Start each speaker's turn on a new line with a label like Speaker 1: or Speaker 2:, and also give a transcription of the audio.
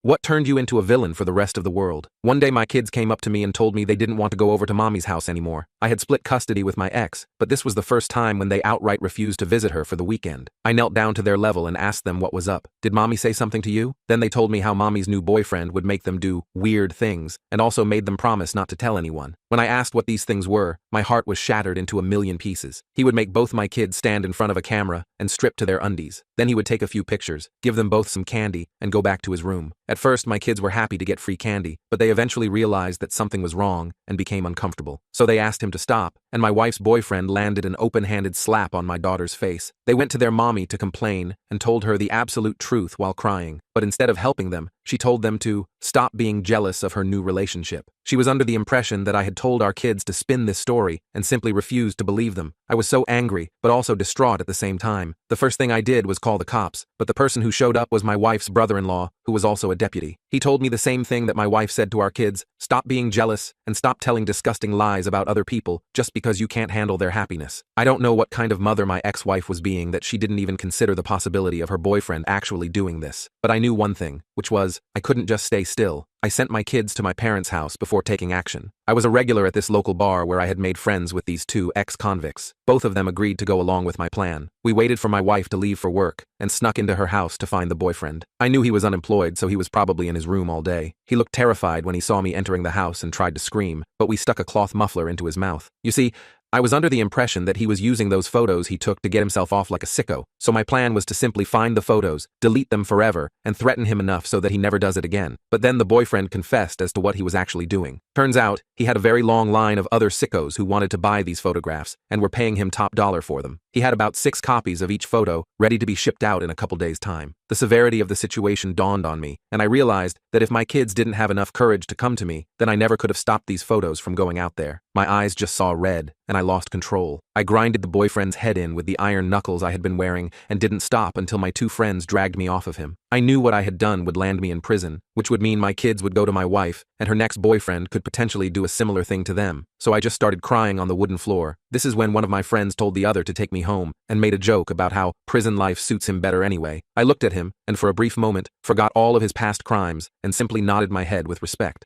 Speaker 1: What turned you into a villain for the rest of the world? One day my kids came up to me and told me they didn't want to go over to mommy's house anymore. I had split custody with my ex, but this was the first time when they outright refused to visit her for the weekend. I knelt down to their level and asked them what was up. Did mommy say something to you? Then they told me how mommy's new boyfriend would make them do weird things, and also made them promise not to tell anyone. When I asked what these things were, my heart was shattered into a million pieces. He would make both my kids stand in front of a camera and strip to their undies. Then he would take a few pictures, give them both some candy, and go back to his room. At first, my kids were happy to get free candy, but they eventually realized that something was wrong and became uncomfortable. So they asked him to stop, and my wife's boyfriend landed an open-handed slap on my daughter's face. They went to their mommy to complain and told her the absolute truth while crying. But instead of helping them, she told them to stop being jealous of her new relationship. She was under the impression that I had told our kids to spin this story and simply refused to believe them. I was so angry, but also distraught at the same time. The first thing I did was call the cops, but the person who showed up was my wife's brother-in-law, who was also a deputy. He told me the same thing that my wife said to our kids: stop being jealous and stop telling disgusting lies about other people just because you can't handle their happiness. I don't know what kind of mother my ex-wife was being that she didn't even consider the possibility of her boyfriend actually doing this. But I knew one thing, which was, I couldn't just stay still. I sent my kids to my parents' house before taking action. I was a regular at this local bar where I had made friends with these two ex-convicts. Both of them agreed to go along with my plan. We waited for my wife to leave for work and snuck into her house to find the boyfriend. I knew he was unemployed, so he was probably in his room all day. He looked terrified when he saw me entering the house and tried to scream, but we stuck a cloth muffler into his mouth. You see, I was under the impression that he was using those photos he took to get himself off like a sicko, so my plan was to simply find the photos, delete them forever, and threaten him enough so that he never does it again. But then the boyfriend confessed as to what he was actually doing. Turns out, he had a very long line of other sickos who wanted to buy these photographs and were paying him top dollar for them. He had about 6 copies of each photo, ready to be shipped out in a couple days' time. The severity of the situation dawned on me, and I realized that if my kids didn't have enough courage to come to me, then I never could have stopped these photos from going out there. My eyes just saw red, and I lost control. I grinded the boyfriend's head in with the iron knuckles I had been wearing and didn't stop until my 2 friends dragged me off of him. I knew what I had done would land me in prison, which would mean my kids would go to my wife, and her next boyfriend could potentially do a similar thing to them. So I just started crying on the wooden floor. This is when one of my friends told the other to take me home and made a joke about how prison life suits him better anyway. I looked at him and for a brief moment forgot all of his past crimes and simply nodded my head with respect.